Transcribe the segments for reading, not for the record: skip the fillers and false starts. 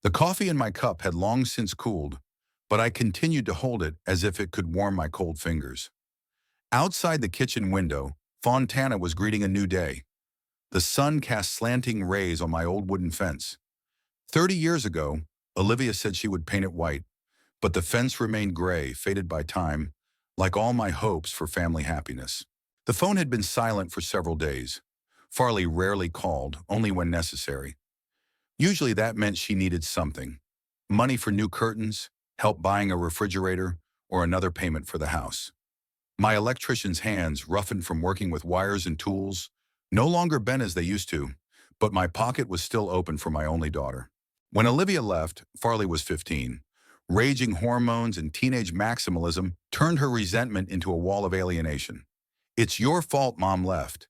The coffee in my cup had long since cooled, but I continued to hold it as if it could warm my cold fingers. Outside the kitchen window, Fontana was greeting a new day. The sun cast slanting rays on my old wooden fence. 30 years ago, Olivia said she would paint it white, but the fence remained gray, faded by time, like all my hopes for family happiness. The phone had been silent for several days. Farley rarely called, only when necessary. Usually that meant she needed something. Money for new curtains, help buying a refrigerator, or another payment for the house. My electrician's hands, roughened from working with wires and tools, no longer bent as they used to, but my pocket was still open for my only daughter. When Olivia left, Farley was 15. Raging hormones and teenage maximalism turned her resentment into a wall of alienation. "It's your fault Mom left."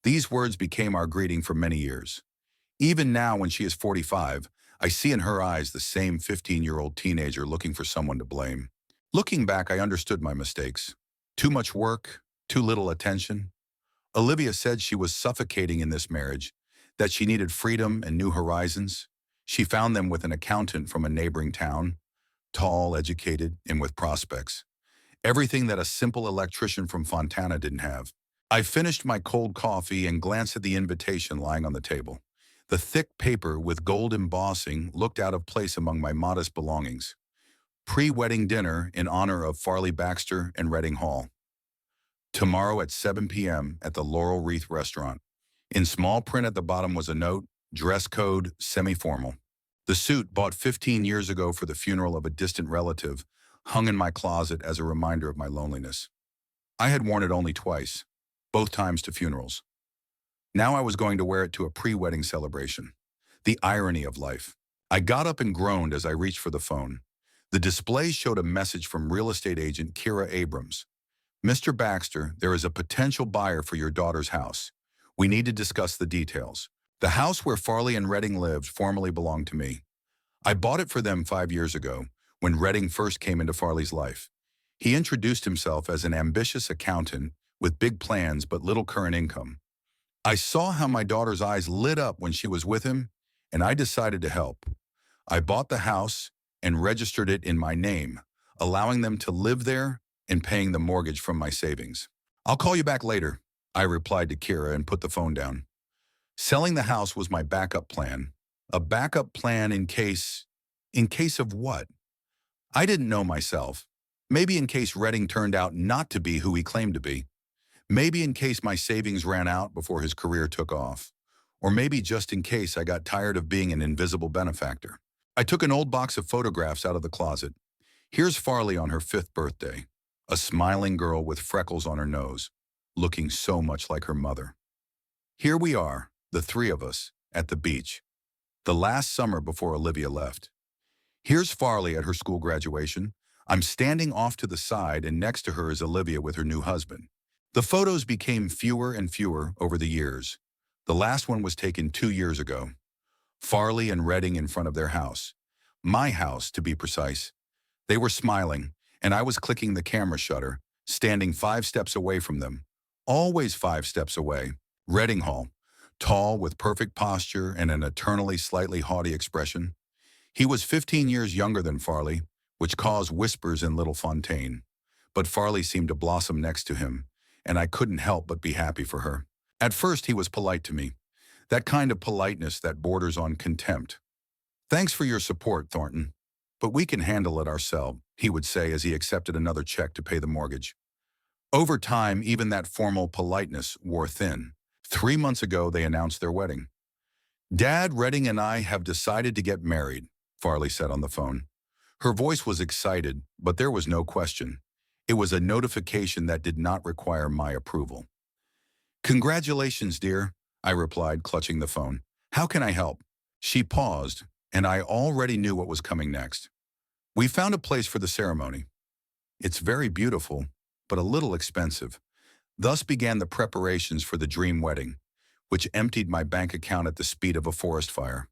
These words became our greeting for many years. Even now, when she is 45, I see in her eyes the same 15-year-old teenager looking for someone to blame. Looking back, I understood my mistakes. Too much work, too little attention. Olivia said she was suffocating in this marriage, that she needed freedom and new horizons. She found them with an accountant from a neighboring town, tall, educated, and with prospects. Everything that a simple electrician from Fontana didn't have. I finished my cold coffee and glanced at the invitation lying on the table. The thick paper with gold embossing looked out of place among my modest belongings. Pre-wedding dinner in honor of Farley Baxter and Redding Hall. Tomorrow at 7 p.m. at the Laurel Wreath Restaurant. In small print at the bottom was a note, dress code, semi-formal. The suit, bought 15 years ago for the funeral of a distant relative, hung in my closet as a reminder of my loneliness. I had worn it only twice, both times to funerals. Now I was going to wear it to a pre-wedding celebration. The irony of life. I got up and groaned as I reached for the phone. The display showed a message from real estate agent Kira Abrams. "Mr. Baxter, there is a potential buyer for your daughter's house. We need to discuss the details. The house where Farley and Redding lived formerly belonged to me. I bought it for them 5 years ago, when Redding first came into Farley's life. He introduced himself as an ambitious accountant with big plans but little current income. I saw how my daughter's eyes lit up when she was with him, and I decided to help. I bought the house and registered it in my name, allowing them to live there and paying the mortgage from my savings. I'll call you back later," I replied to Kira and put the phone down. Selling the house was my backup plan. A backup plan in case of what? I didn't know myself. Maybe in case Redding turned out not to be who he claimed to be. Maybe in case my savings ran out before his career took off. Or maybe just in case I got tired of being an invisible benefactor. I took an old box of photographs out of the closet. Here's Farley on her 5th birthday. A smiling girl with freckles on her nose, looking so much like her mother. Here we are, the three of us, at the beach. The last summer before Olivia left. Here's Farley at her school graduation. I'm standing off to the side, and next to her is Olivia with her new husband. The photos became fewer and fewer over the years. The last one was taken 2 years ago. Farley and Redding in front of their house. My house, to be precise. They were smiling, and I was clicking the camera shutter, standing 5 steps away from them. Always 5 steps away. Redding Hall, tall with perfect posture and an eternally slightly haughty expression. He was 15 years younger than Farley, which caused whispers in Little Fontaine. But Farley seemed to blossom next to him, and I couldn't help but be happy for her. At first, he was polite to me. That kind of politeness that borders on contempt. "Thanks for your support, Thornton, but we can handle it ourselves," he would say as he accepted another check to pay the mortgage. Over time, even that formal politeness wore thin. 3 months ago, they announced their wedding. "Dad, Redding, and I have decided to get married," Farley said on the phone. Her voice was excited, but there was no question. It was a notification that did not require my approval. "Congratulations, dear," I replied, clutching the phone. "How can I help?" She paused, and I already knew what was coming next. "We found a place for the ceremony. It's very beautiful, but a little expensive." Thus began the preparations for the dream wedding, which emptied my bank account at the speed of a forest fire.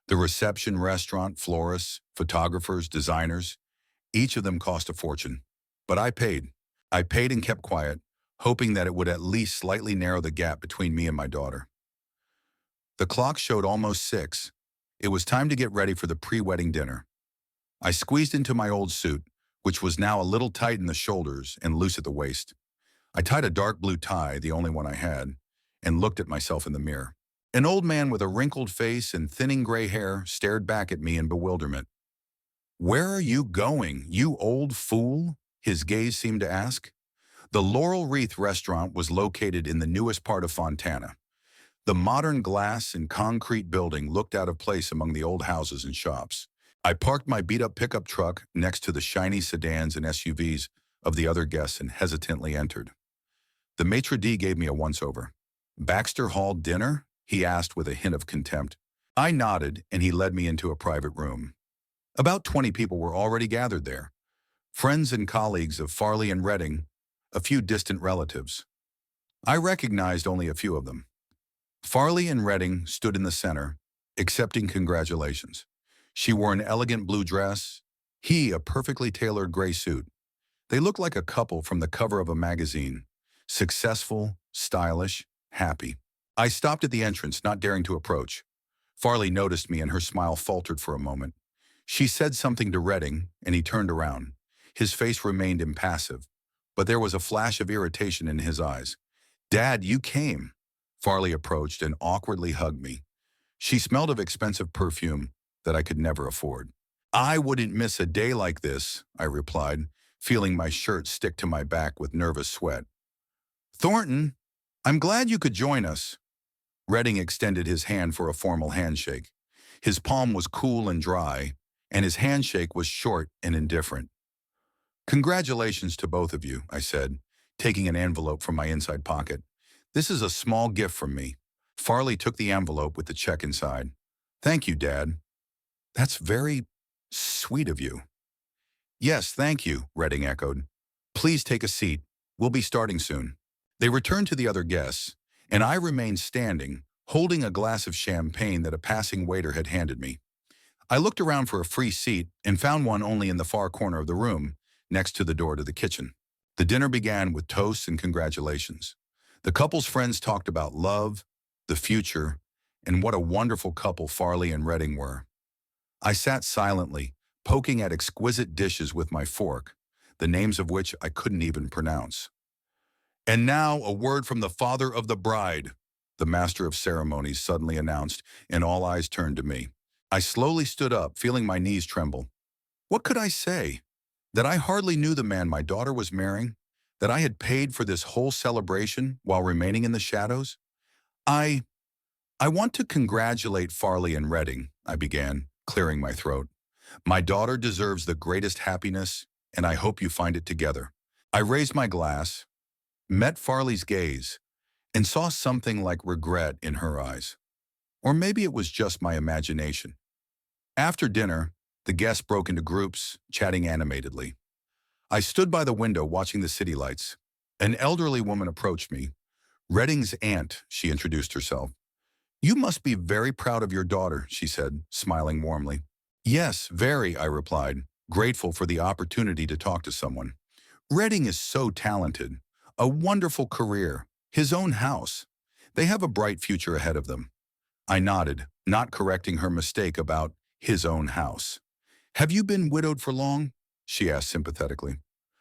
The reception, restaurant, florists, photographers, designers, each of them cost a fortune. But I paid. I paid and kept quiet, hoping that it would at least slightly narrow the gap between me and my daughter. The clock showed almost 6. It was time to get ready for the pre-wedding dinner. I squeezed into my old suit, which was now a little tight in the shoulders and loose at the waist. I tied a dark blue tie, the only one I had, and looked at myself in the mirror. An old man with a wrinkled face and thinning gray hair stared back at me in bewilderment. "Where are you going, you old fool?" his gaze seemed to ask. The Laurel Wreath restaurant was located in the newest part of Fontana. The modern glass and concrete building looked out of place among the old houses and shops. I parked my beat-up pickup truck next to the shiny sedans and SUVs of the other guests and hesitantly entered. The maitre d' gave me a once-over. "Baxter Hall dinner?" he asked with a hint of contempt. I nodded, and he led me into a private room. About 20 people were already gathered there. Friends and colleagues of Farley and Redding, a few distant relatives. I recognized only a few of them. Farley and Redding stood in the center, accepting congratulations. She wore an elegant blue dress, he a perfectly tailored gray suit. They looked like a couple from the cover of a magazine, successful, stylish, happy. I stopped at the entrance, not daring to approach. Farley noticed me and her smile faltered for a moment. She said something to Redding, and he turned around. His face remained impassive, but there was a flash of irritation in his eyes. "Dad, you came." Farley approached and awkwardly hugged me. She smelled of expensive perfume that I could never afford. "I wouldn't miss a day like this," I replied, feeling my shirt stick to my back with nervous sweat. "Thornton, I'm glad you could join us." Redding extended his hand for a formal handshake. His palm was cool and dry, and his handshake was short and indifferent. "Congratulations to both of you," I said, taking an envelope from my inside pocket. "This is a small gift from me." Farley took the envelope with the check inside. "Thank you, Dad." "That's very sweet of you." "Yes, thank you," Redding echoed. "Please take a seat. We'll be starting soon." They returned to the other guests, and I remained standing, holding a glass of champagne that a passing waiter had handed me. I looked around for a free seat and found one only in the far corner of the room, next to the door to the kitchen. The dinner began with toasts and congratulations. The couple's friends talked about love, the future, and what a wonderful couple Farley and Redding were. I sat silently, poking at exquisite dishes with my fork, the names of which I couldn't even pronounce. "And now a word from the father of the bride," the master of ceremonies suddenly announced, and all eyes turned to me. I slowly stood up, feeling my knees tremble. What could I say? That I hardly knew the man my daughter was marrying? That I had paid for this whole celebration while remaining in the shadows? I want to congratulate Farley and Redding," I began, clearing my throat. "My daughter deserves the greatest happiness, and I hope you find it together." I raised my glass, met Farley's gaze, and saw something like regret in her eyes. Or maybe it was just my imagination. After dinner, the guests broke into groups, chatting animatedly. I stood by the window watching the city lights. An elderly woman approached me. "Redding's aunt," she introduced herself. "You must be very proud of your daughter," she said, smiling warmly. "Yes, very," I replied, grateful for the opportunity to talk to someone. "Redding is so talented. A wonderful career, his own house. They have a bright future ahead of them." I nodded, not correcting her mistake about his own house. "Have you been widowed for long?" she asked sympathetically.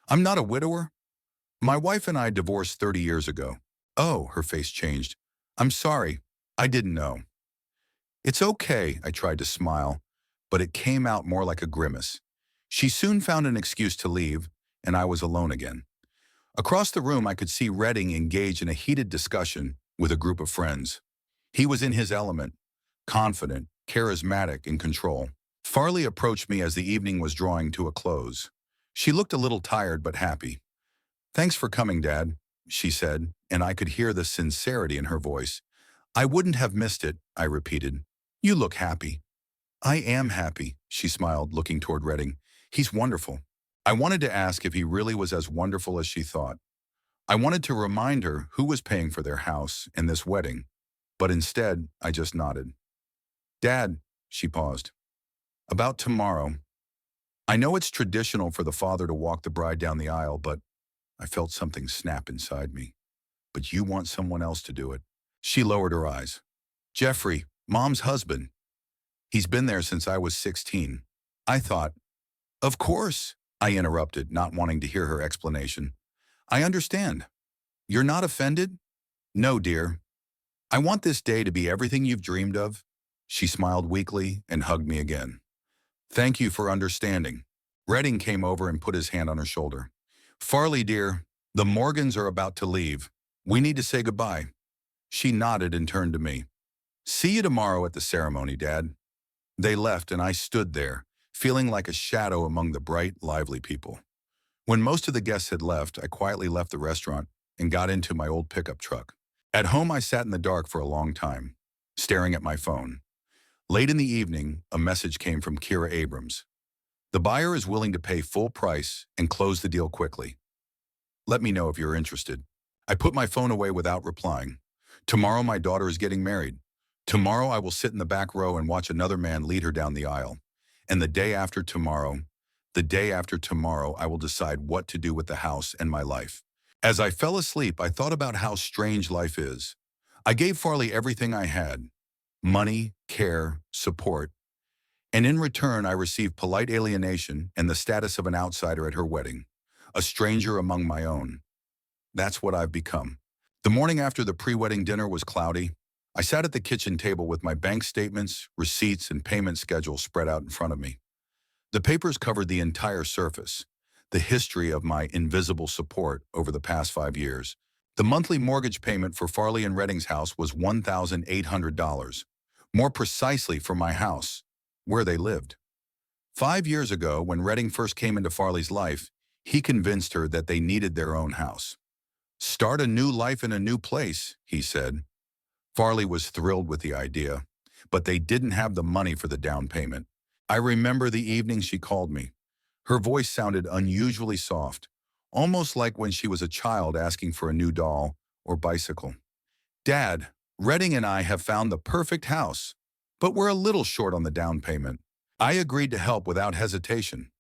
"I'm not a widower. My wife and I divorced 30 years ago." "Oh," her face changed. "I'm sorry. I didn't know." "It's okay," I tried to smile, but it came out more like a grimace. She soon found an excuse to leave, and I was alone again. Across the room, I could see Redding engage in a heated discussion with a group of friends. He was in his element, confident, charismatic, in control. Farley approached me as the evening was drawing to a close. She looked a little tired but happy. "Thanks for coming, Dad," she said, and I could hear the sincerity in her voice. "I wouldn't have missed it," I repeated. "You look happy." "I am happy," she smiled, looking toward Redding. "He's wonderful." I wanted to ask if he really was as wonderful as she thought. I wanted to remind her who was paying for their house and this wedding, but instead I just nodded. "Dad," she paused. "About tomorrow. I know it's traditional for the father to walk the bride down the aisle, but I felt something snap inside me. But you want someone else to do it." She lowered her eyes. "Jeffrey, Mom's husband. He's been there since I was 16. I thought, of course, I interrupted, not wanting to hear her explanation. I understand. You're not offended? No, dear. I want this day to be everything you've dreamed of. She smiled weakly and hugged me again. Thank you for understanding. Redding came over and put his hand on her shoulder. Farley, dear, the Morgans are about to leave. We need to say goodbye. She nodded and turned to me. See you tomorrow at the ceremony, Dad. They left and I stood there, feeling like a shadow among the bright, lively people. When most of the guests had left, I quietly left the restaurant and got into my old pickup truck. At home, I sat in the dark for a long time, staring at my phone. Late in the evening, a message came from Kira Abrams. The buyer is willing to pay full price and close the deal quickly. Let me know if you're interested. I put my phone away without replying. Tomorrow, my daughter is getting married. Tomorrow, I will sit in the back row and watch another man lead her down the aisle. And the day after tomorrow, I will decide what to do with the house and my life. As I fell asleep, I thought about how strange life is. I gave Farley everything I had: money, care, support. And in return, I received polite alienation and the status of an outsider at her wedding, a stranger among my own. That's what I've become. The morning after the pre-wedding dinner was cloudy. I sat at the kitchen table with my bank statements, receipts, and payment schedule spread out in front of me. The papers covered the entire surface, the history of my invisible support over the past 5 years. The monthly mortgage payment for Farley and Redding's house was $1,800, more precisely for my house, where they lived. 5 years ago, when Redding first came into Farley's life, he convinced her that they needed their own house. Start a new life in a new place, he said. Farley was thrilled with the idea, but they didn't have the money for the down payment. I remember the evening she called me. Her voice sounded unusually soft, almost like when she was a child asking for a new doll or bicycle. Dad, Redding and I have found the perfect house, but we're a little short on the down payment. I agreed to help without hesitation.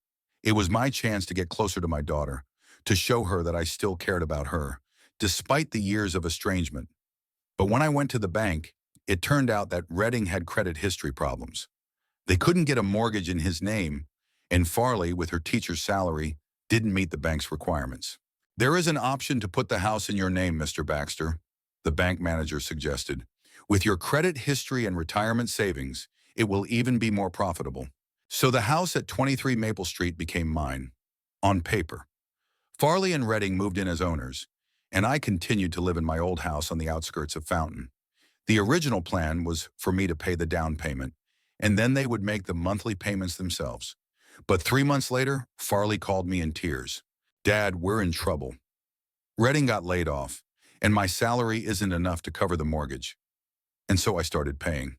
It was my chance to get closer to my daughter, to show her that I still cared about her, despite the years of estrangement. But when I went to the bank, it turned out that Redding had credit history problems. They couldn't get a mortgage in his name, and Farley, with her teacher's salary, didn't meet the bank's requirements. There is an option to put the house in your name, Mr. Baxter, the bank manager suggested. With your credit history and retirement savings, it will even be more profitable. So the house at 23 Maple Street became mine, on paper. Farley and Redding moved in as owners, and I continued to live in my old house on the outskirts of Fountain. The original plan was for me to pay the down payment, and then they would make the monthly payments themselves. But 3 months later, Farley called me in tears. Dad, we're in trouble. Redding got laid off, and my salary isn't enough to cover the mortgage. And so I started paying.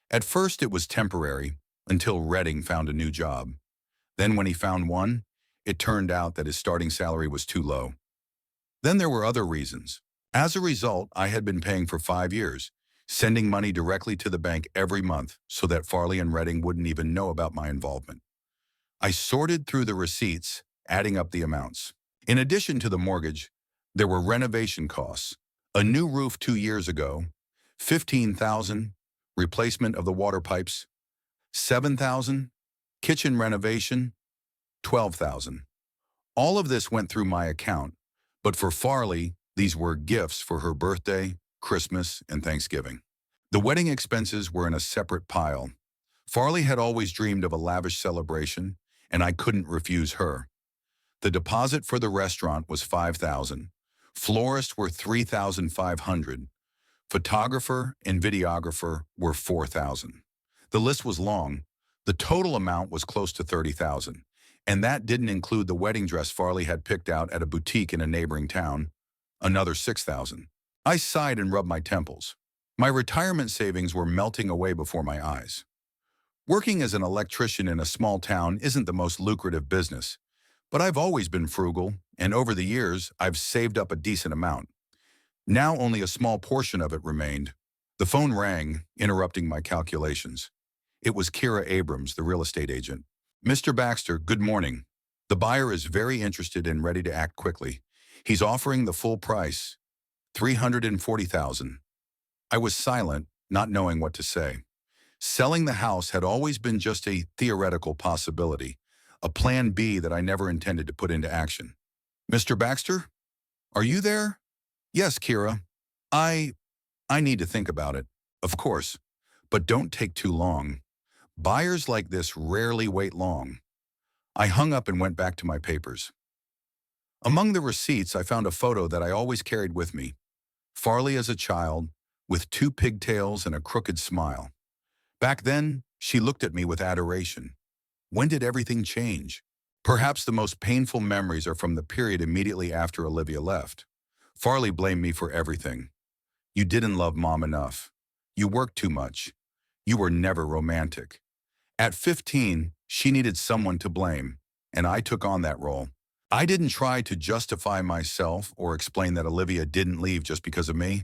At first, it was temporary, until Redding found a new job. Then when he found one, it turned out that his starting salary was too low. Then there were other reasons. As a result, I had been paying for 5 years, sending money directly to the bank every month so that Farley and Redding wouldn't even know about my involvement. I sorted through the receipts, adding up the amounts. In addition to the mortgage, there were renovation costs. A new roof 2 years ago, $15,000, replacement of the water pipes, $7,000, kitchen renovation, $12,000. All of this went through my account, but for Farley, these were gifts for her birthday, Christmas, and Thanksgiving. The wedding expenses were in a separate pile. Farley had always dreamed of a lavish celebration, and I couldn't refuse her. The deposit for the restaurant was $5,000. Florists were $3,500. Photographer and videographer were $4,000. The list was long. The total amount was close to $30,000, and that didn't include the wedding dress Farley had picked out at a boutique in a neighboring town, another $6,000. I sighed and rubbed my temples. My retirement savings were melting away before my eyes. Working as an electrician in a small town isn't the most lucrative business, but I've always been frugal, and over the years, I've saved up a decent amount. Now only a small portion of it remained. The phone rang, interrupting my calculations. It was Kira Abrams, the real estate agent. Mr. Baxter, good morning. The buyer is very interested and ready to act quickly. He's offering the full price, $340,000. I was silent, not knowing what to say. Selling the house had always been just a theoretical possibility, a plan B that I never intended to put into action. Mr. Baxter, are you there? Yes, Kira. I I need to think about it. Of course, but don't take too long. Buyers like this rarely wait long. I hung up and went back to my papers. Among the receipts, I found a photo that I always carried with me. Farley as a child, with two pigtails and a crooked smile. Back then, she looked at me with adoration. When did everything change? Perhaps the most painful memories are from the period immediately after Olivia left. Farley blamed me for everything. You didn't love Mom enough. You worked too much. You were never romantic. At 15, she needed someone to blame, and I took on that role. I didn't try to justify myself or explain that Olivia didn't leave just because of me,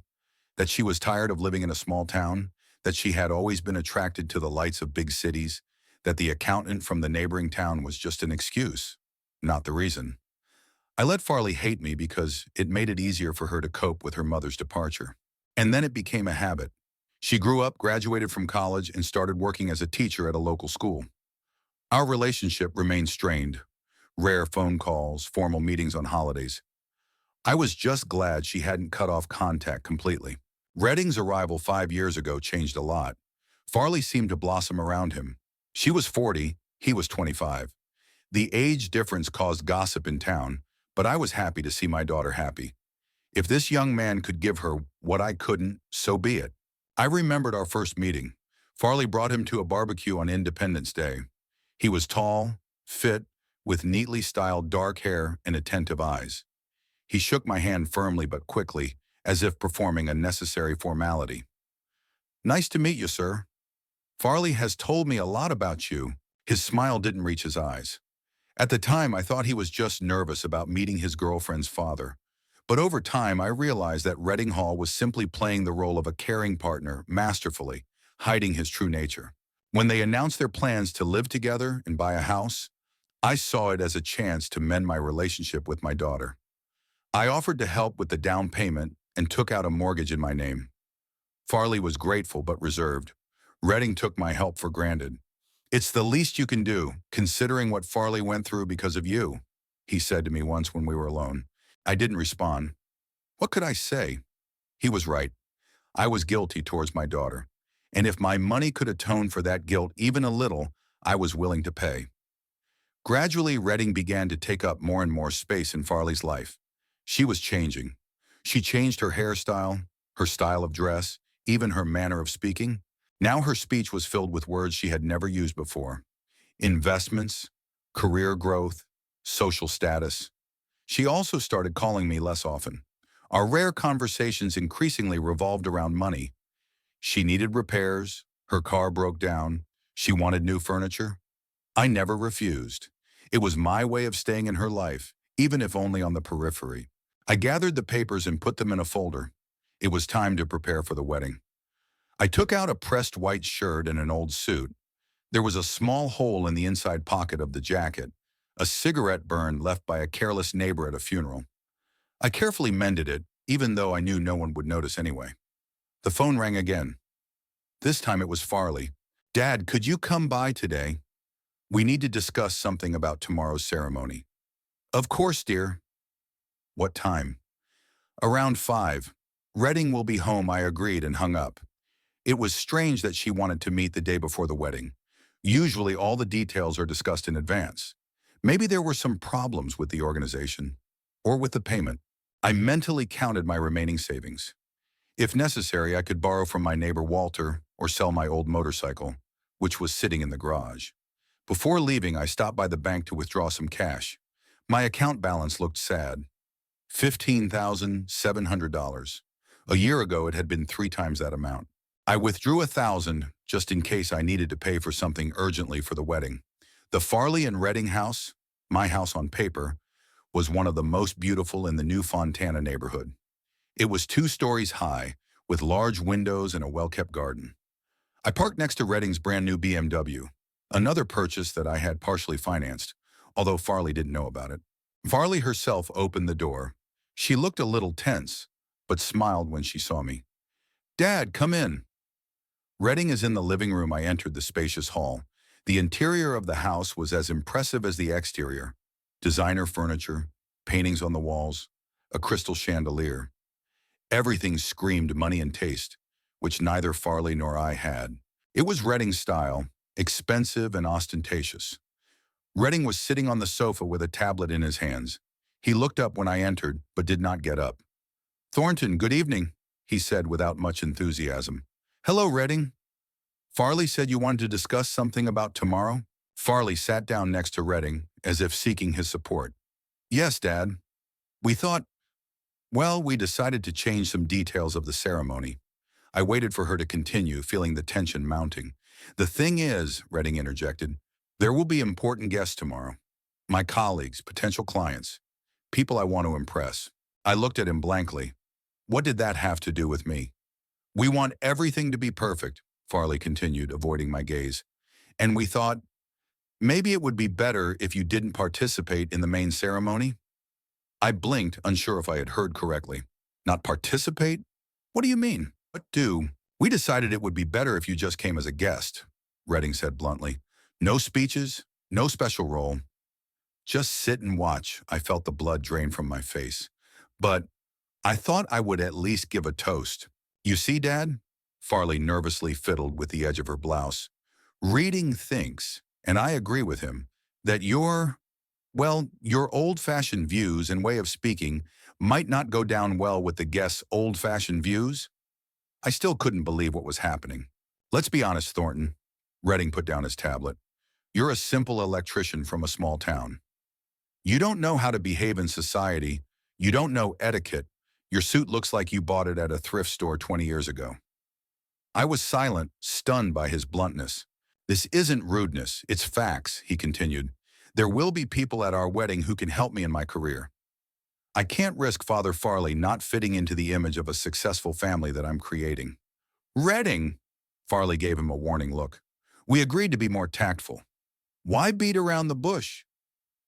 that she was tired of living in a small town, that she had always been attracted to the lights of big cities, that the accountant from the neighboring town was just an excuse, not the reason. I let Farley hate me because it made it easier for her to cope with her mother's departure. And then it became a habit. She grew up, graduated from college, and started working as a teacher at a local school. Our relationship remained strained. Rare phone calls, formal meetings on holidays. I was just glad she hadn't cut off contact completely. Redding's arrival 5 years ago changed a lot. Farley seemed to blossom around him. She was 40, he was 25. The age difference caused gossip in town, but I was happy to see my daughter happy. If this young man could give her what I couldn't, so be it. I remembered our first meeting. Farley brought him to a barbecue on Independence Day. He was tall, fit, with neatly styled dark hair and attentive eyes. He shook my hand firmly but quickly, as if performing a necessary formality. Nice to meet you, sir. Farley has told me a lot about you. His smile didn't reach his eyes. At the time, I thought he was just nervous about meeting his girlfriend's father. But over time, I realized that Redding Hall was simply playing the role of a caring partner masterfully, hiding his true nature. When they announced their plans to live together and buy a house, I saw it as a chance to mend my relationship with my daughter. I offered to help with the down payment and took out a mortgage in my name. Farley was grateful but reserved. Redding took my help for granted. It's the least you can do, considering what Farley went through because of you, he said to me once when we were alone. I didn't respond. What could I say? He was right. I was guilty towards my daughter. And if my money could atone for that guilt even a little, I was willing to pay. Gradually, Redding began to take up more and more space in Farley's life. She was changing. She changed her hairstyle, her style of dress, even her manner of speaking. Now her speech was filled with words she had never used before. Investments, career growth, social status. She also started calling me less often. Our rare conversations increasingly revolved around money. She needed repairs, her car broke down, she wanted new furniture. I never refused. It was my way of staying in her life, even if only on the periphery. I gathered the papers and put them in a folder. It was time to prepare for the wedding. I took out a pressed white shirt and an old suit. There was a small hole in the inside pocket of the jacket, a cigarette burn left by a careless neighbor at a funeral. I carefully mended it, even though I knew no one would notice anyway. The phone rang again. This time it was Farley. Dad, could you come by today? We need to discuss something about tomorrow's ceremony. Of course, dear. What time? Around 5. Redding will be home, I agreed and hung up. It was strange that she wanted to meet the day before the wedding. Usually all the details are discussed in advance. Maybe there were some problems with the organization, or with the payment. I mentally counted my remaining savings. If necessary, I could borrow from my neighbor Walter or sell my old motorcycle, which was sitting in the garage. Before leaving, I stopped by the bank to withdraw some cash. My account balance looked sad. $15,700. A year ago, it had been 3 times that amount. I withdrew $1,000 just in case I needed to pay for something urgently for the wedding. The Farley and Redding house, my house on paper, was one of the most beautiful in the new Fontana neighborhood. It was 2 stories high, with large windows and a well-kept garden. I parked next to Redding's brand new BMW, another purchase that I had partially financed, although Farley didn't know about it. Farley herself opened the door. She looked a little tense, but smiled when she saw me. Dad, come in. Redding is in the living room. I entered the spacious hall. The interior of the house was as impressive as the exterior. Designer furniture, paintings on the walls, a crystal chandelier. Everything screamed money and taste, which neither Farley nor I had. It was Redding's style, expensive and ostentatious. Redding was sitting on the sofa with a tablet in his hands. He looked up when I entered, but did not get up. "Thornton, good evening," he said without much enthusiasm. "Hello, Redding. Farley said you wanted to discuss something about tomorrow?" Farley sat down next to Redding, as if seeking his support. "Yes, Dad. We thought, we decided to change some details of the ceremony." I waited for her to continue, feeling the tension mounting. "The thing is," Redding interjected, "there will be important guests tomorrow. My colleagues, potential clients, people I want to impress." I looked at him blankly. What did that have to do with me? "We want everything to be perfect," Farley continued, avoiding my gaze. "And we thought, maybe it would be better if you didn't participate in the main ceremony." I blinked, unsure if I had heard correctly. "Not participate? What do you mean?" "What do? We decided it would be better if you just came as a guest," Redding said bluntly. "No speeches, no special role. Just sit and watch." I felt the blood drain from my face. "But I thought I would at least give a toast." "You see, Dad?" Farley nervously fiddled with the edge of her blouse. "Reading thinks, and I agree with him, that your old-fashioned views and way of speaking might not go down well with the guests' old-fashioned views." I still couldn't believe what was happening. "Let's be honest, Thornton." Redding put down his tablet. "You're a simple electrician from a small town. You don't know how to behave in society. You don't know etiquette. Your suit looks like you bought it at a thrift store 20 years ago." I was silent, stunned by his bluntness. "This isn't rudeness, it's facts," he continued. "There will be people at our wedding who can help me in my career. I can't risk Father Farley not fitting into the image of a successful family that I'm creating." "Redding," Farley gave him a warning look. "We agreed to be more tactful. Why beat around the bush?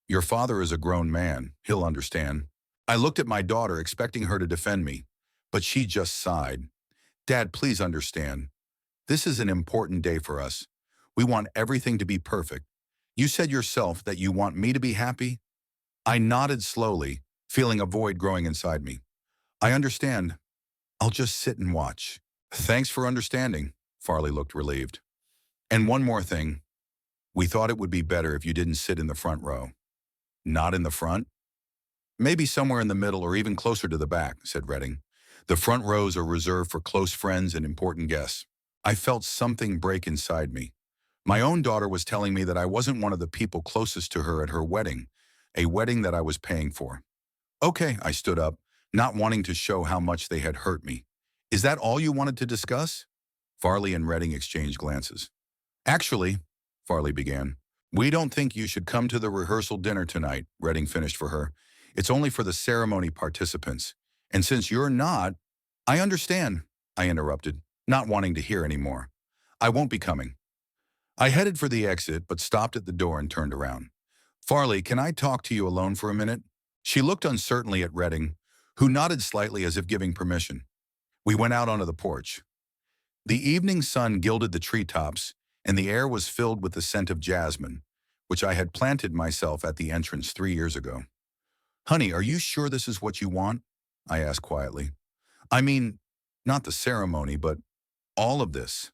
Your father is a grown man. He'll understand." I looked at my daughter, expecting her to defend me, but she just sighed. "Dad, please understand. This is an important day for us. We want everything to be perfect. You said yourself that you want me to be happy." I nodded slowly, feeling a void growing inside me. "I understand. I'll just sit and watch." "Thanks for understanding." Farley looked relieved. "And one more thing. We thought it would be better if you didn't sit in the front row." "Not in the front?" "Maybe somewhere in the middle or even closer to the back," said Redding. "The front rows are reserved for close friends and important guests." I felt something break inside me. My own daughter was telling me that I wasn't one of the people closest to her at her wedding, a wedding that I was paying for. "Okay," I stood up, not wanting to show how much they had hurt me. "Is that all you wanted to discuss?" Farley and Redding exchanged glances. "Actually," Farley began, "we don't think you should come to the rehearsal dinner tonight," Redding finished for her. "It's only for the ceremony participants. And since you're not—" "I understand," I interrupted, not wanting to hear any more. "I won't be coming." I headed for the exit, but stopped at the door and turned around. "Farley, can I talk to you alone for a minute?" She looked uncertainly at Redding, who nodded slightly as if giving permission. We went out onto the porch. The evening sun gilded the treetops, and the air was filled with the scent of jasmine, which I had planted myself at the entrance 3 years ago. "Honey, are you sure this is what you want?" I asked quietly. "I mean, not the ceremony, but all of this.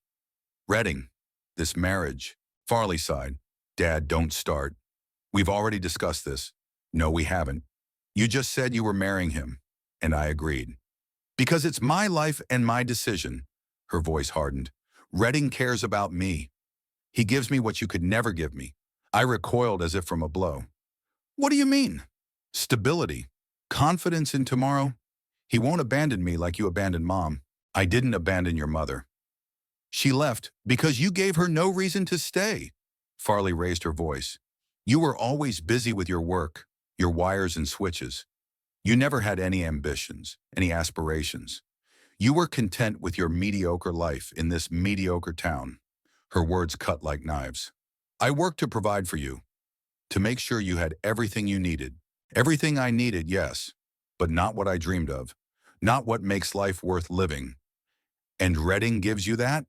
Redding, this marriage." Farley sighed. "Dad, don't start. We've already discussed this." "No, we haven't. You just said you were marrying him." And I agreed. "Because it's my life and my decision." Her voice hardened. "Redding cares about me. He gives me what you could never give me." I recoiled as if from a blow. "What do you mean?" "Stability. Confidence in tomorrow. He won't abandon me like you abandoned Mom." "I didn't abandon your mother. She left because you gave her no reason to stay." Farley raised her voice. "You were always busy with your work, your wires and switches. You never had any ambitions, any aspirations. You were content with your mediocre life in this mediocre town." Her words cut like knives. "I worked to provide for you, to make sure you had everything you needed. Everything I needed, yes, but not what I dreamed of, not what makes life worth living. And Redding gives you that?"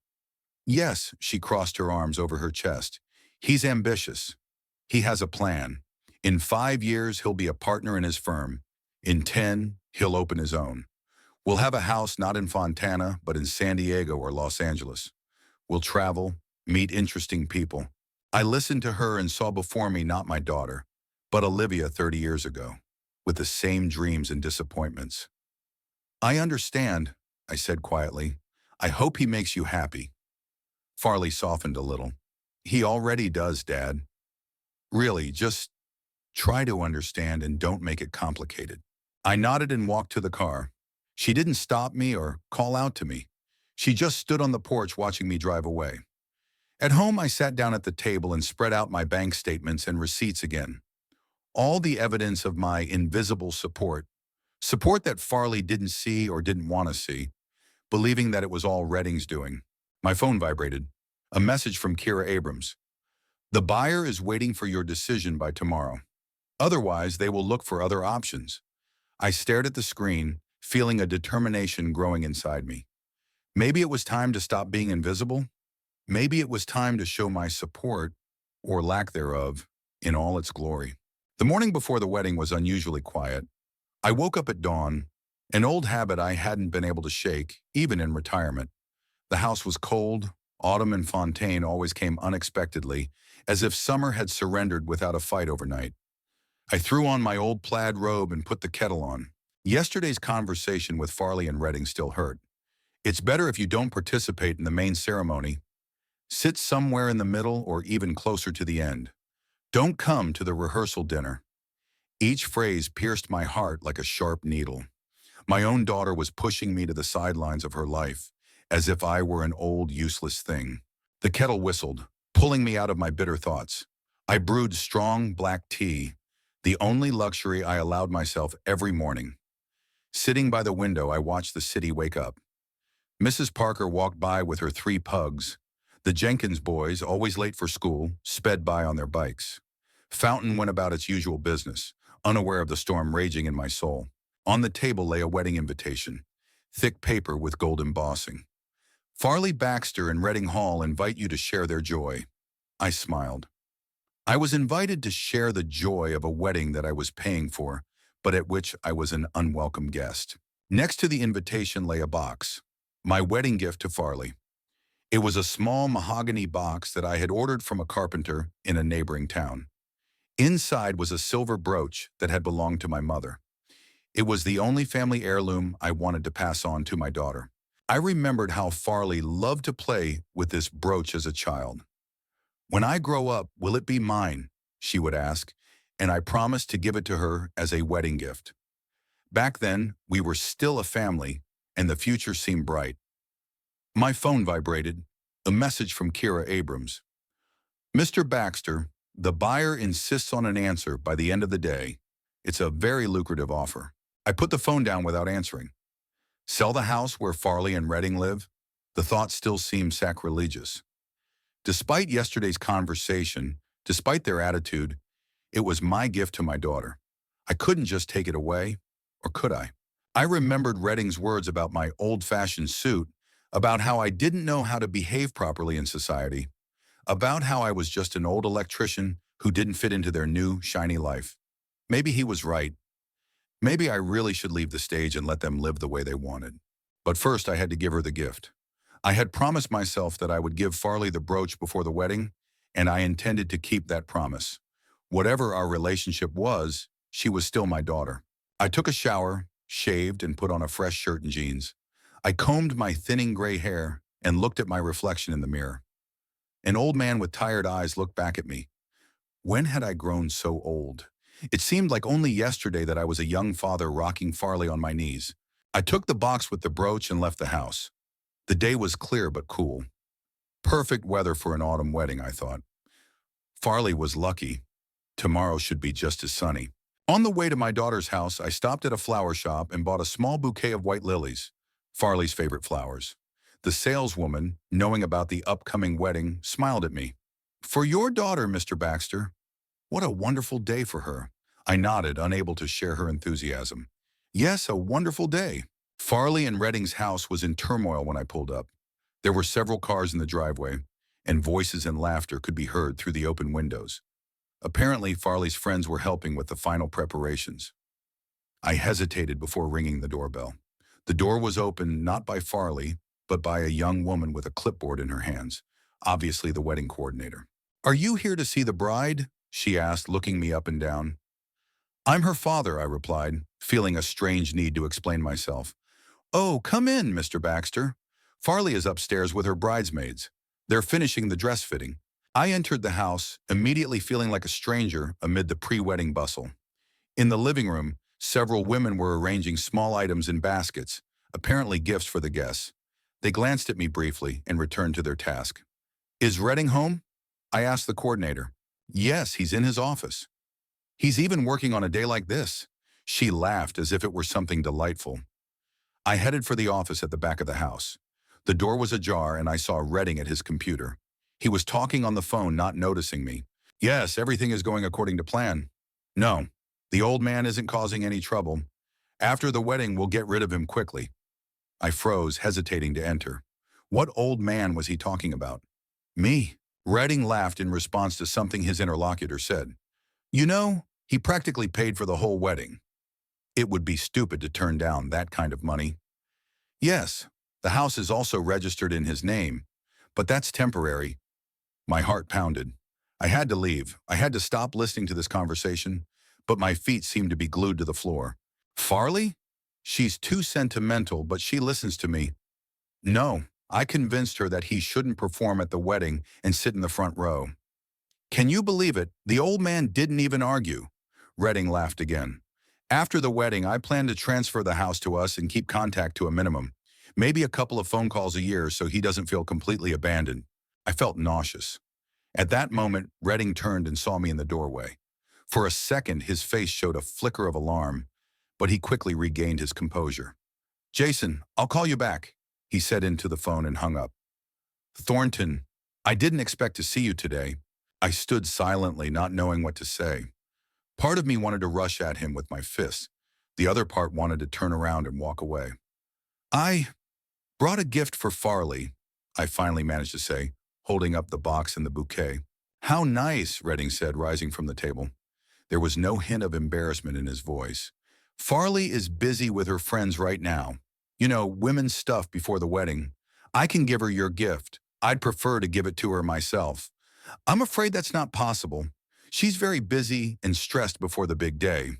Yes, she crossed her arms over her chest. He's ambitious. He has a plan. In 5 years, he'll be a partner in his firm. In 10, he'll open his own. We'll have a house not in Fontana, but in San Diego or Los Angeles. We'll travel, meet interesting people. I listened to her and saw before me not my daughter, but Olivia 30 years ago, with the same dreams and disappointments. I understand, I said quietly. I hope he makes you happy. Farley softened a little. He already does, Dad. Really, just try to understand and don't make it complicated. I nodded and walked to the car. She didn't stop me or call out to me. She just stood on the porch watching me drive away. At home, I sat down at the table and spread out my bank statements and receipts again. All the evidence of my invisible support. Support that Farley didn't see or didn't want to see, believing that it was all Redding's doing. My phone vibrated. A message from Kira Abrams. The buyer is waiting for your decision by tomorrow. Otherwise, they will look for other options. I stared at the screen, feeling a determination growing inside me. Maybe it was time to stop being invisible. Maybe it was time to show my support, or lack thereof, in all its glory. The morning before the wedding was unusually quiet. I woke up at dawn, an old habit I hadn't been able to shake, even in retirement. The house was cold. Autumn in Fontaine always came unexpectedly, as if summer had surrendered without a fight overnight. I threw on my old plaid robe and put the kettle on. Yesterday's conversation with Farley and Redding still hurt. It's better if you don't participate in the main ceremony. Sit somewhere in the middle or even closer to the end. Don't come to the rehearsal dinner. Each phrase pierced my heart like a sharp needle. My own daughter was pushing me to the sidelines of her life, as if I were an old, useless thing. The kettle whistled, pulling me out of my bitter thoughts. I brewed strong black tea, the only luxury I allowed myself every morning. Sitting by the window, I watched the city wake up. Mrs. Parker walked by with her 3 pugs. The Jenkins boys, always late for school, sped by on their bikes. Fountain went about its usual business, unaware of the storm raging in my soul. On the table lay a wedding invitation, thick paper with gold embossing. Farley Baxter and Redding Hall invite you to share their joy. I smiled. I was invited to share the joy of a wedding that I was paying for, but at which I was an unwelcome guest. Next to the invitation lay a box, my wedding gift to Farley. It was a small mahogany box that I had ordered from a carpenter in a neighboring town. Inside was a silver brooch that had belonged to my mother. It was the only family heirloom I wanted to pass on to my daughter. I remembered how Farley loved to play with this brooch as a child. When I grow up, will it be mine? She would ask, and I promised to give it to her as a wedding gift. Back then, we were still a family, and the future seemed bright. My phone vibrated, a message from Kira Abrams. Mr. Baxter, the buyer insists on an answer by the end of the day. It's a very lucrative offer. I put the phone down without answering. Sell the house where Farley and Redding live? The thought still seemed sacrilegious. Despite yesterday's conversation, despite their attitude, it was my gift to my daughter. I couldn't just take it away, or could I? I remembered Redding's words about my old-fashioned suit, about how I didn't know how to behave properly in society, about how I was just an old electrician who didn't fit into their new, shiny life. Maybe he was right. Maybe I really should leave the stage and let them live the way they wanted. But first, I had to give her the gift. I had promised myself that I would give Farley the brooch before the wedding, and I intended to keep that promise. Whatever our relationship was, she was still my daughter. I took a shower, shaved, and put on a fresh shirt and jeans. I combed my thinning gray hair and looked at my reflection in the mirror. An old man with tired eyes looked back at me. When had I grown so old? It seemed like only yesterday that I was a young father rocking Farley on my knees. I took the box with the brooch and left the house. The day was clear but cool. Perfect weather for an autumn wedding, I thought. Farley was lucky. Tomorrow should be just as sunny. On the way to my daughter's house, I stopped at a flower shop and bought a small bouquet of white lilies, Farley's favorite flowers. The saleswoman, knowing about the upcoming wedding, smiled at me. "For your daughter, Mr. Baxter." What a wonderful day for her. I nodded, unable to share her enthusiasm. Yes, a wonderful day. Farley and Redding's house was in turmoil when I pulled up. There were several cars in the driveway, and voices and laughter could be heard through the open windows. Apparently, Farley's friends were helping with the final preparations. I hesitated before ringing the doorbell. The door was opened not by Farley, but by a young woman with a clipboard in her hands, obviously the wedding coordinator. "Are you here to see the bride?" she asked, looking me up and down. "I'm her father," I replied, feeling a strange need to explain myself. "Oh, come in, Mr. Baxter. Farley is upstairs with her bridesmaids. They're finishing the dress fitting." I entered the house, immediately feeling like a stranger amid the pre-wedding bustle. In the living room, several women were arranging small items in baskets, apparently gifts for the guests. They glanced at me briefly and returned to their task. "Is Redding home?" I asked the coordinator. "Yes, he's in his office. He's even working on a day like this." She laughed as if it were something delightful. I headed for the office at the back of the house. The door was ajar and I saw Redding at his computer. He was talking on the phone, not noticing me. "Yes, everything is going according to plan." "No, the old man isn't causing any trouble. After the wedding, we'll get rid of him quickly." I froze, hesitating to enter. What old man was he talking about? Me. Redding laughed in response to something his interlocutor said. "You know, he practically paid for the whole wedding. It would be stupid to turn down that kind of money." "Yes, the house is also registered in his name, but that's temporary." My heart pounded. I had to leave. I had to stop listening to this conversation, but my feet seemed to be glued to the floor. "Farley? She's too sentimental, but she listens to me." "No, I convinced her that he shouldn't perform at the wedding and sit in the front row." "Can you believe it? The old man didn't even argue." Redding laughed again. "After the wedding, I plan to transfer the house to us and keep contact to a minimum. Maybe a couple of phone calls a year so he doesn't feel completely abandoned." I felt nauseous. At that moment, Redding turned and saw me in the doorway. For a second, his face showed a flicker of alarm, but he quickly regained his composure. "Jason, I'll call you back," he said into the phone and hung up. "Thornton, I didn't expect to see you today." I stood silently, not knowing what to say. Part of me wanted to rush at him with my fists. The other part wanted to turn around and walk away. "I brought a gift for Farley," I finally managed to say, holding up the box and the bouquet. "How nice," Redding said, rising from the table. There was no hint of embarrassment in his voice. "Farley is busy with her friends right now. You know, women's stuff before the wedding. I can give her your gift. I'd prefer to give it to her myself." "I'm afraid that's not possible. She's very busy and stressed before the big day.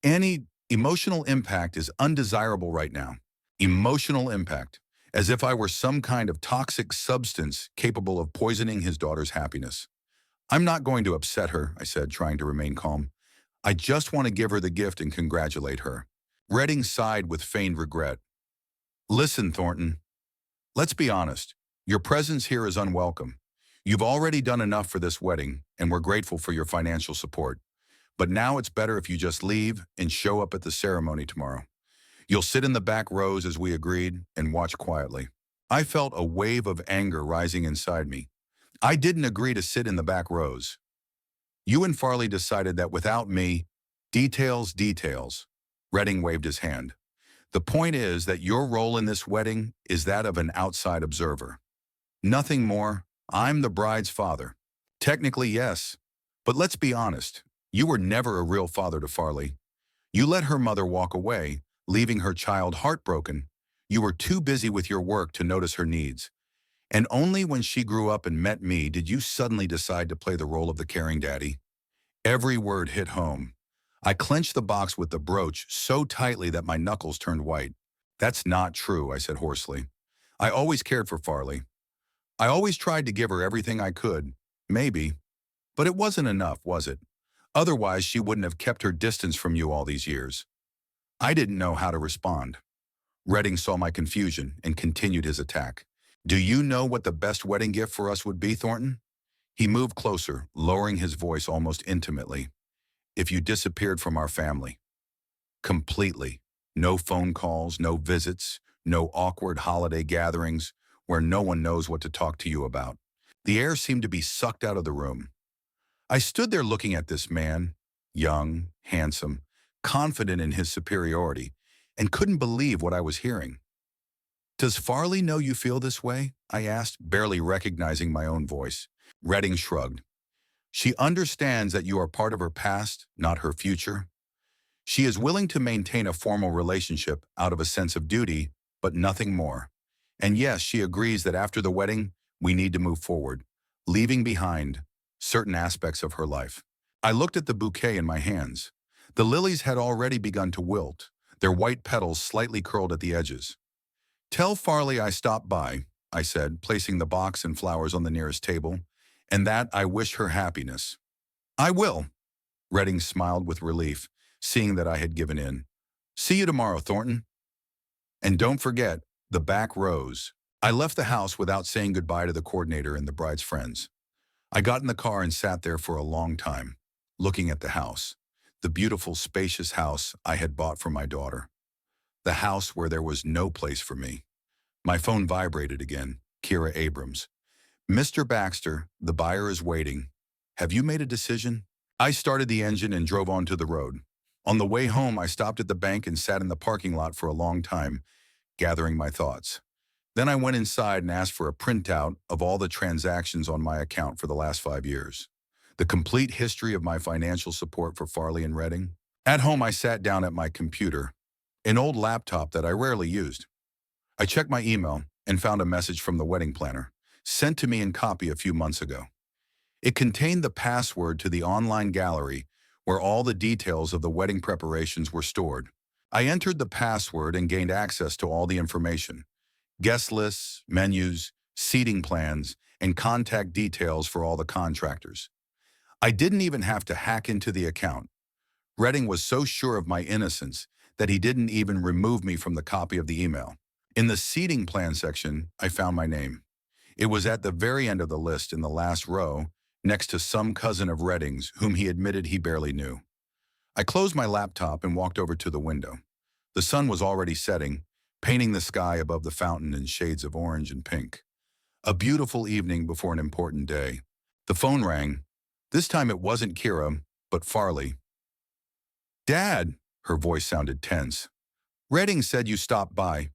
Any emotional impact is undesirable right now." Emotional impact. As if I were some kind of toxic substance capable of poisoning his daughter's happiness. "I'm not going to upset her," I said, trying to remain calm. "I just want to give her the gift and congratulate her." Redding sighed with feigned regret. "Listen, Thornton, let's be honest. Your presence here is unwelcome. You've already done enough for this wedding, and we're grateful for your financial support. But now it's better if you just leave and show up at the ceremony tomorrow. You'll sit in the back rows as we agreed and watch quietly." I felt a wave of anger rising inside me. I didn't agree to sit in the back rows. "You and Farley decided that without me, details." Redding waved his hand. "The point is that your role in this wedding is that of an outside observer. Nothing more. I'm the bride's father." "Technically, yes. But let's be honest. You were never a real father to Farley. You let her mother walk away, leaving her child heartbroken. You were too busy with your work to notice her needs. And only when she grew up and met me did you suddenly decide to play the role of the caring daddy." Every word hit home. I clenched the box with the brooch so tightly that my knuckles turned white. "That's not true," I said hoarsely. "I always cared for Farley. I always tried to give her everything I could, maybe. But it wasn't enough, was it? Otherwise, she wouldn't have kept her distance from you all these years." I didn't know how to respond. Redding saw my confusion and continued his attack. "Do you know what the best wedding gift for us would be, Thornton?" He moved closer, lowering his voice almost intimately. "If you disappeared from our family. Completely. No phone calls, no visits, no awkward holiday gatherings where no one knows what to talk to you about." The air seemed to be sucked out of the room. I stood there looking at this man, young, handsome, confident in his superiority, and couldn't believe what I was hearing. Does Farley know you feel this way? I asked, barely recognizing my own voice. Redding shrugged. She understands that you are part of her past, not her future. She is willing to maintain a formal relationship out of a sense of duty, but nothing more. And yes, she agrees that after the wedding, we need to move forward, leaving behind certain aspects of her life. I looked at the bouquet in my hands. The lilies had already begun to wilt, their white petals slightly curled at the edges. Tell Farley I stopped by, I said, placing the box and flowers on the nearest table, and that I wish her happiness. I will. Redding smiled with relief, seeing that I had given in. See you tomorrow, Thornton. And don't forget, the back rows. I left the house without saying goodbye to the coordinator and the bride's friends. I got in the car and sat there for a long time, looking at the house, the beautiful, spacious house I had bought for my daughter. The house where there was no place for me. My phone vibrated again. Kira Abrams. Mr. Baxter, the buyer is waiting. Have you made a decision? I started the engine and drove onto the road. On the way home, I stopped at the bank and sat in the parking lot for a long time, gathering my thoughts. Then I went inside and asked for a printout of all the transactions on my account for the last 5 years. The complete history of my financial support for Farley and Redding. At home, I sat down at my computer, an old laptop that I rarely used. I checked my email and found a message from the wedding planner, sent to me in copy a few months ago. It contained the password to the online gallery where all the details of the wedding preparations were stored. I entered the password and gained access to all the information: guest lists, menus, seating plans, and contact details for all the contractors. I didn't even have to hack into the account. Redding was so sure of my innocence that he didn't even remove me from the copy of the email. In the seating plan section, I found my name. It was at the very end of the list in the last row, next to some cousin of Redding's whom he admitted he barely knew. I closed my laptop and walked over to the window. The sun was already setting, painting the sky above the fountain in shades of orange and pink. A beautiful evening before an important day. The phone rang. This time it wasn't Kira, but Farley. Dad, her voice sounded tense. Redding said you stopped by.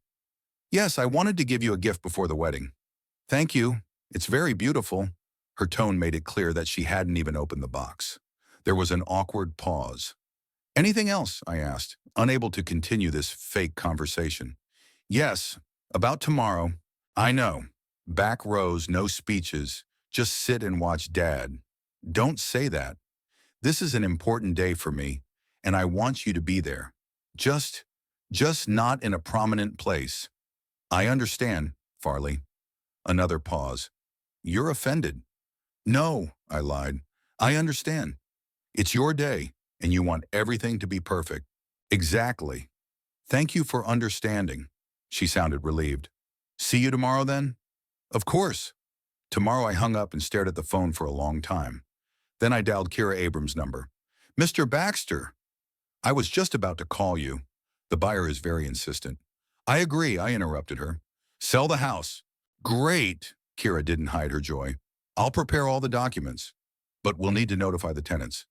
Yes, I wanted to give you a gift before the wedding. Thank you. It's very beautiful. Her tone made it clear that she hadn't even opened the box. There was an awkward pause. Anything else? I asked, unable to continue this fake conversation. Yes, about tomorrow. I know. Back rows, no speeches. Just sit and watch Dad. Don't say that. This is an important day for me, and I want you to be there. Just not in a prominent place. I understand, Farley. Another pause. You're offended. No, I lied. I understand. It's your day, and you want everything to be perfect. Exactly. Thank you for understanding. She sounded relieved. See you tomorrow then? Of course. Tomorrow I hung up and stared at the phone for a long time. Then I dialed Kira Abrams' number. Mr. Baxter. I was just about to call you. The buyer is very insistent. I agree, I interrupted her. Sell the house. Great. Kira didn't hide her joy. I'll prepare all the documents, but we'll need to notify the tenants.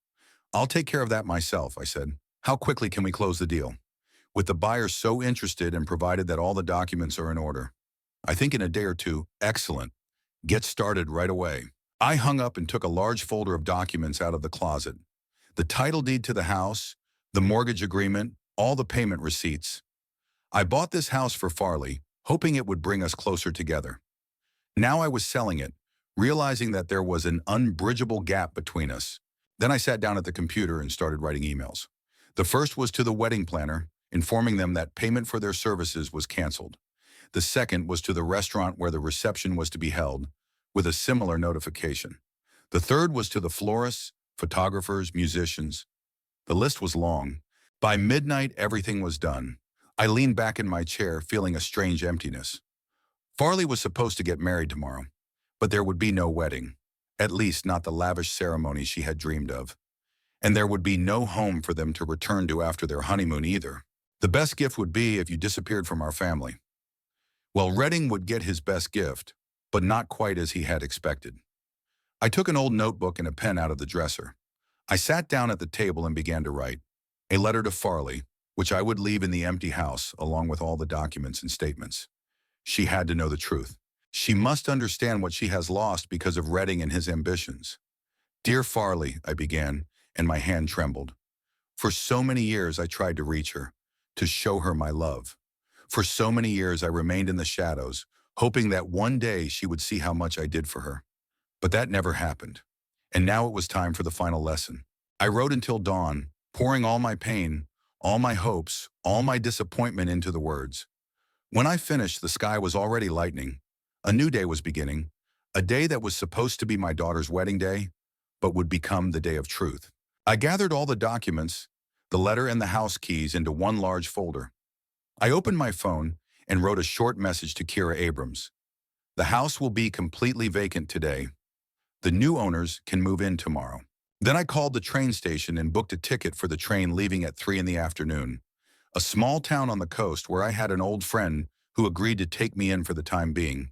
I'll take care of that myself, I said. How quickly can we close the deal? With the buyer so interested and provided that all the documents are in order. I think in a day or two. Excellent. Get started right away. I hung up and took a large folder of documents out of the closet. The title deed to the house, the mortgage agreement, all the payment receipts. I bought this house for Farley, hoping it would bring us closer together. Now I was selling it, realizing that there was an unbridgeable gap between us. Then I sat down at the computer and started writing emails. The first was to the wedding planner, informing them that payment for their services was canceled. The second was to the restaurant where the reception was to be held, with a similar notification. The third was to the florists, photographers, musicians. The list was long. By midnight, everything was done. I leaned back in my chair, feeling a strange emptiness. Farley was supposed to get married tomorrow, but there would be no wedding, at least not the lavish ceremony she had dreamed of. And there would be no home for them to return to after their honeymoon either. The best gift would be if you disappeared from our family. Well, Redding would get his best gift, but not quite as he had expected. I took an old notebook and a pen out of the dresser. I sat down at the table and began to write a letter to Farley, which I would leave in the empty house along with all the documents and statements. She had to know the truth. She must understand what she has lost because of Redding and his ambitions. "Dear Farley," I began, and my hand trembled. For so many years I tried to reach her, to show her my love. For so many years I remained in the shadows, hoping that one day she would see how much I did for her. But that never happened. And now it was time for the final lesson. I wrote until dawn, pouring all my pain, all my hopes, all my disappointment into the words. When I finished, the sky was already lightening. A new day was beginning, a day that was supposed to be my daughter's wedding day, but would become the day of truth. I gathered all the documents, the letter and the house keys into one large folder. I opened my phone and wrote a short message to Kira Abrams. "The house will be completely vacant today. The new owners can move in tomorrow." Then I called the train station and booked a ticket for the train leaving at 3 in the afternoon. A small town on the coast where I had an old friend who agreed to take me in for the time being.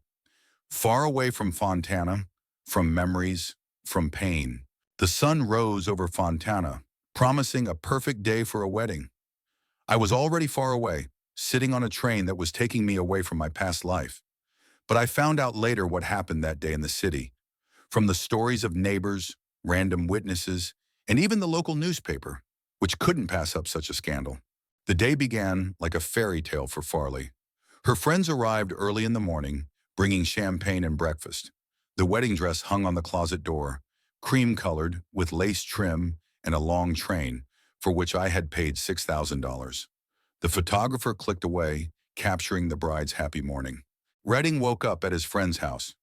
Far away from Fontana, from memories, from pain. The sun rose over Fontana, promising a perfect day for a wedding. I was already far away, sitting on a train that was taking me away from my past life. But I found out later what happened that day in the city. From the stories of neighbors, random witnesses, and even the local newspaper, which couldn't pass up such a scandal. The day began like a fairy tale for Farley. Her friends arrived early in the morning, bringing champagne and breakfast. The wedding dress hung on the closet door, cream-colored, with lace trim and a long train, for which I had paid $6,000. The photographer clicked away, capturing the bride's happy morning. Redding woke up at his friend's house.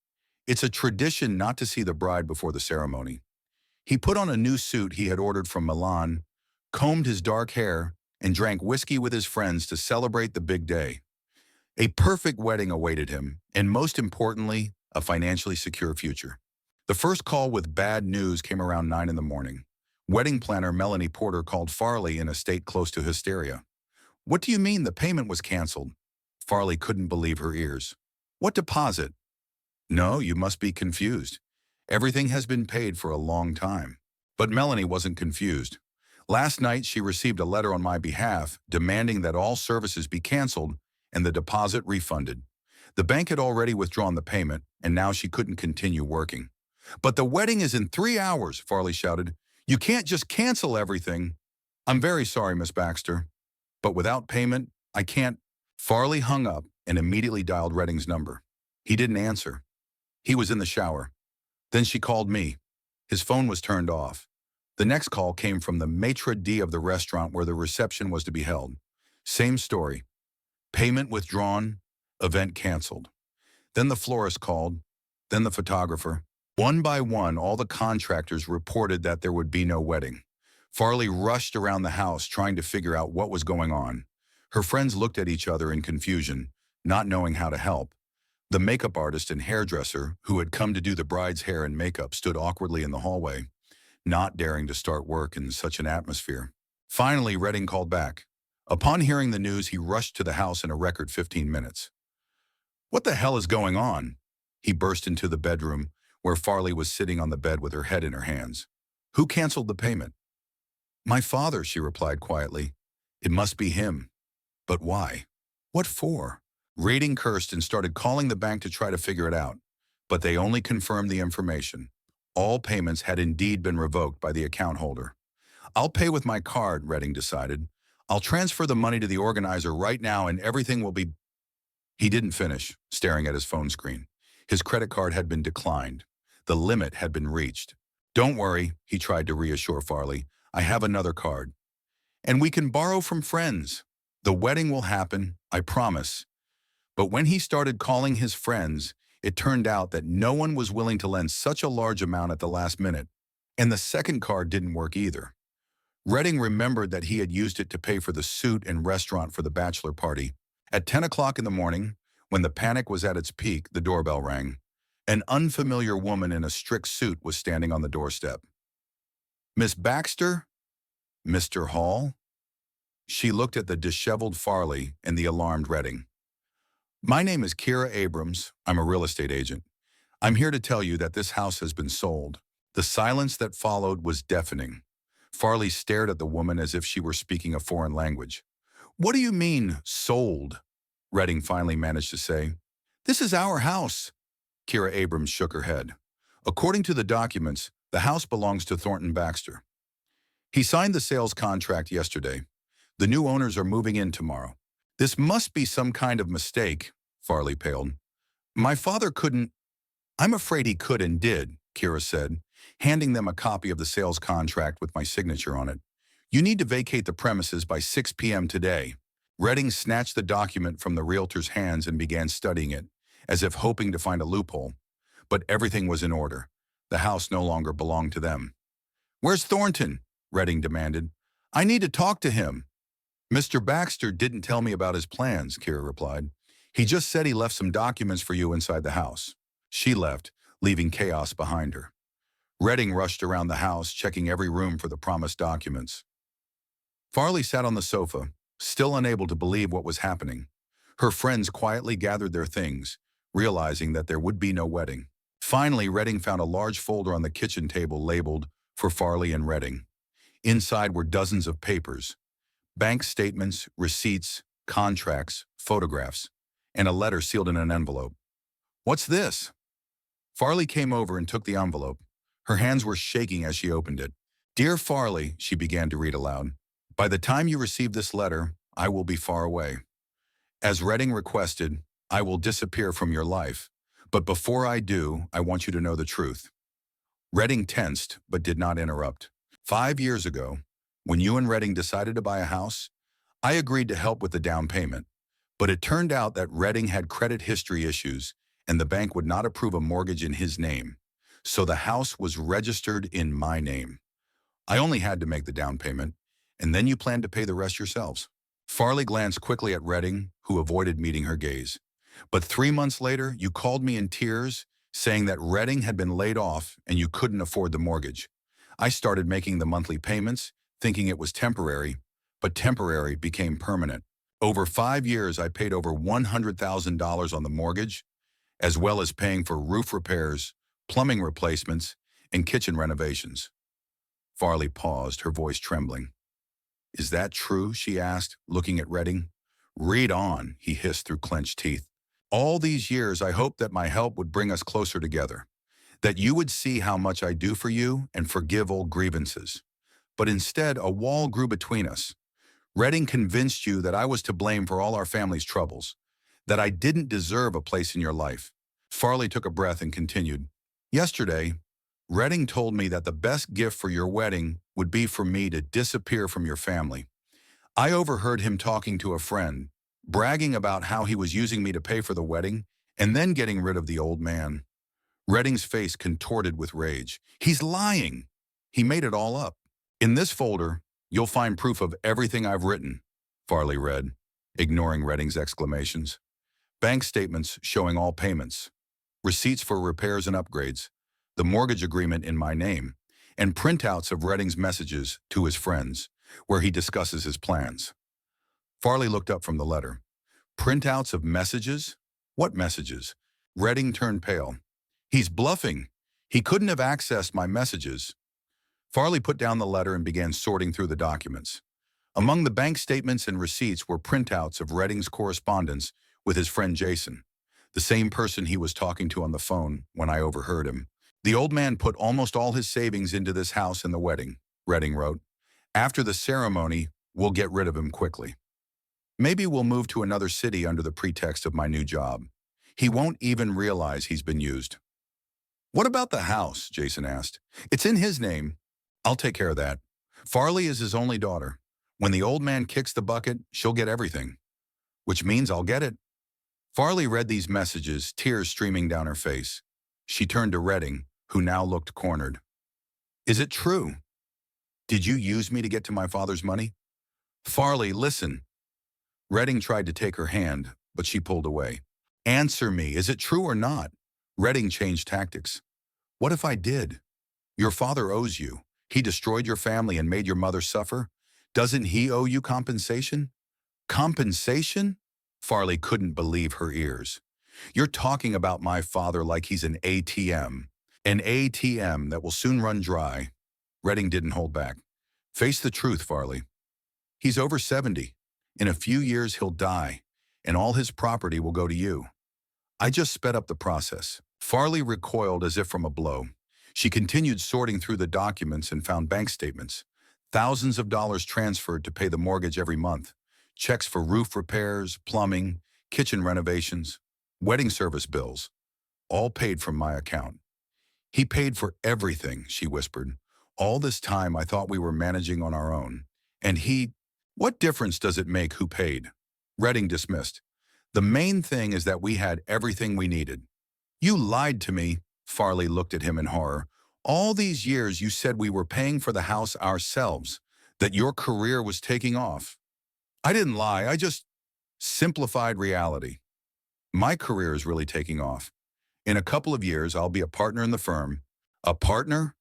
It's a tradition not to see the bride before the ceremony. He put on a new suit he had ordered from Milan, combed his dark hair, and drank whiskey with his friends to celebrate the big day. A perfect wedding awaited him, and most importantly, a financially secure future. The first call with bad news came around 9 in the morning. Wedding planner Melanie Porter called Farley in a state close to hysteria. "What do you mean the payment was canceled?" Farley couldn't believe her ears. "What deposit?" "No, you must be confused. Everything has been paid for a long time." But Melanie wasn't confused. Last night, she received a letter on my behalf demanding that all services be canceled and the deposit refunded. The bank had already withdrawn the payment, and now she couldn't continue working. "But the wedding is in 3 hours," Farley shouted. "You can't just cancel everything." "I'm very sorry, Miss Baxter, but without payment, I can't." Farley hung up and immediately dialed Redding's number. He didn't answer. He was in the shower. Then she called me. His phone was turned off. The next call came from the maitre d' of the restaurant where the reception was to be held. Same story. Payment withdrawn, event canceled. Then the florist called, then the photographer. One by one, all the contractors reported that there would be no wedding. Farley rushed around the house trying to figure out what was going on. Her friends looked at each other in confusion, not knowing how to help. The makeup artist and hairdresser, who had come to do the bride's hair and makeup, stood awkwardly in the hallway, not daring to start work in such an atmosphere. Finally, Redding called back. Upon hearing the news, he rushed to the house in a record 15 minutes. "What the hell is going on?" He burst into the bedroom, where Farley was sitting on the bed with her head in her hands. "Who canceled the payment?" "My father," she replied quietly. "It must be him. But why? What for?" Redding cursed and started calling the bank to try to figure it out, but they only confirmed the information. All payments had indeed been revoked by the account holder. "I'll pay with my card," Redding decided. "I'll transfer the money to the organizer right now and everything will be—" He didn't finish, staring at his phone screen. His credit card had been declined. The limit had been reached. "Don't worry," he tried to reassure Farley. "I have another card. And we can borrow from friends. The wedding will happen, I promise." But when he started calling his friends, it turned out that no one was willing to lend such a large amount at the last minute. And the second card didn't work either. Redding remembered that he had used it to pay for the suit and restaurant for the bachelor party. At 10 o'clock in the morning, when the panic was at its peak, the doorbell rang. An unfamiliar woman in a strict suit was standing on the doorstep. "Miss Baxter? Mr. Hall?" She looked at the disheveled Farley and the alarmed Redding. "My name is Kira Abrams. I'm a real estate agent. I'm here to tell you that this house has been sold." The silence that followed was deafening. Farley stared at the woman as if she were speaking a foreign language. "What do you mean, sold?" Redding finally managed to say. This is our house. Kira Abrams shook her head. According to the documents, the house belongs to Thornton Baxter. He signed the sales contract yesterday. The new owners are moving in tomorrow. This must be some kind of mistake, Farley paled. My father couldn't. I'm afraid he could and did, Kira said, handing them a copy of the sales contract with my signature on it. You need to vacate the premises by 6 p.m. today. Redding snatched the document from the realtor's hands and began studying it, as if hoping to find a loophole. But everything was in order. The house no longer belonged to them. Where's Thornton? Redding demanded. I need to talk to him. Mr. Baxter didn't tell me about his plans, Kira replied. He just said he left some documents for you inside the house. She left, leaving chaos behind her. Redding rushed around the house, checking every room for the promised documents. Farley sat on the sofa, still unable to believe what was happening. Her friends quietly gathered their things, realizing that there would be no wedding. Finally, Redding found a large folder on the kitchen table labeled for Farley and Redding. Inside were dozens of papers, bank statements, receipts, contracts, photographs, and a letter sealed in an envelope. What's this? Farley came over and took the envelope. Her hands were shaking as she opened it. Dear Farley, she began to read aloud. By the time you receive this letter, I will be far away. As Redding requested, I will disappear from your life. But before I do, I want you to know the truth. Redding tensed, but did not interrupt. 5 years ago, when you and Redding decided to buy a house, I agreed to help with the down payment. But it turned out that Redding had credit history issues, and the bank would not approve a mortgage in his name. So the house was registered in my name. I only had to make the down payment, and then you planned to pay the rest yourselves. Farley glanced quickly at Redding, who avoided meeting her gaze. But 3 months later, you called me in tears, saying that Redding had been laid off and you couldn't afford the mortgage. I started making the monthly payments, thinking it was temporary, but temporary became permanent. Over 5 years, I paid over $100,000 on the mortgage, as well as paying for roof repairs, plumbing replacements, and kitchen renovations. Farley paused, her voice trembling. Is that true? She asked, looking at Redding. Read on, he hissed through clenched teeth. All these years, I hoped that my help would bring us closer together, that you would see how much I do for you and forgive old grievances. But instead, a wall grew between us. Redding convinced you that I was to blame for all our family's troubles, that I didn't deserve a place in your life. Farley took a breath and continued. Yesterday, Redding told me that the best gift for your wedding would be for me to disappear from your family. I overheard him talking to a friend, bragging about how he was using me to pay for the wedding and then getting rid of the old man. Redding's face contorted with rage. He's lying. He made it all up. In this folder, you'll find proof of everything I've written, Farley read, ignoring Redding's exclamations. Bank statements showing all payments, receipts for repairs and upgrades, the mortgage agreement in my name, and printouts of Redding's messages to his friends, where he discusses his plans. Farley looked up from the letter. Printouts of messages? What messages? Redding turned pale. He's bluffing. He couldn't have accessed my messages. Farley put down the letter and began sorting through the documents. Among the bank statements and receipts were printouts of Redding's correspondence with his friend Jason, the same person he was talking to on the phone when I overheard him. The old man put almost all his savings into this house and the wedding, Redding wrote. After the ceremony, we'll get rid of him quickly. Maybe we'll move to another city under the pretext of my new job. He won't even realize he's been used. What about the house? Jason asked. It's in his name. I'll take care of that. Farley is his only daughter. When the old man kicks the bucket, she'll get everything. Which means I'll get it. Farley read these messages, tears streaming down her face. She turned to Redding, who now looked cornered. Is it true? Did you use me to get to my father's money? Farley, listen. Redding tried to take her hand, but she pulled away. Answer me, is it true or not? Redding changed tactics. What if I did? Your father owes you. He destroyed your family and made your mother suffer. Doesn't he owe you compensation? Compensation? Farley couldn't believe her ears. You're talking about my father like he's an ATM. An ATM that will soon run dry. Redding didn't hold back. Face the truth, Farley. He's over 70. In a few years, he'll die, and all his property will go to you. I just sped up the process. Farley recoiled as if from a blow. She continued sorting through the documents and found bank statements. Thousands of dollars transferred to pay the mortgage every month. Checks for roof repairs, plumbing, kitchen renovations, wedding service bills, all paid from my account. He paid for everything, she whispered. All this time I thought we were managing on our own. And he, what difference does it make who paid? Redding dismissed. The main thing is that we had everything we needed. You lied to me, Farley looked at him in horror. All these years you said we were paying for the house ourselves, that your career was taking off. I didn't lie, I just simplified reality. My career is really taking off. In a couple of years, I'll be a partner in the firm. A partner?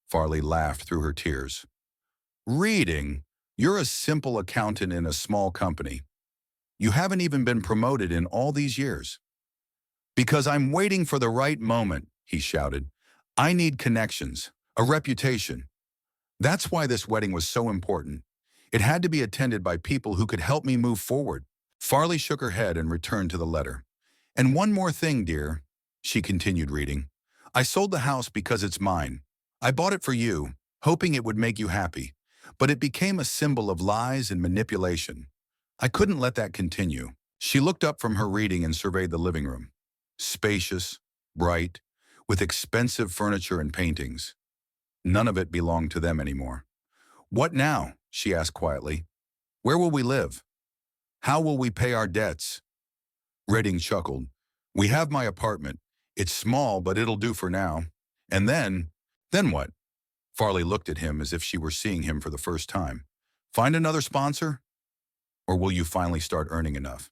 Farley laughed through her tears. Reading, you're a simple accountant in a small company. You haven't even been promoted in all these years. Because I'm waiting for the right moment, he shouted. I need connections, a reputation. That's why this wedding was so important. It had to be attended by people who could help me move forward. Farley shook her head and returned to the letter. And one more thing, dear, she continued reading. I sold the house because it's mine. I bought it for you, hoping it would make you happy. But it became a symbol of lies and manipulation. I couldn't let that continue. She looked up from her reading and surveyed the living room. Spacious, bright, with expensive furniture and paintings. None of it belonged to them anymore. What now? She asked quietly. Where will we live? How will we pay our debts? Redding chuckled. We have my apartment. It's small, but it'll do for now. And then what? Farley looked at him as if she were seeing him for the first time. Find another sponsor? Or will you finally start earning enough?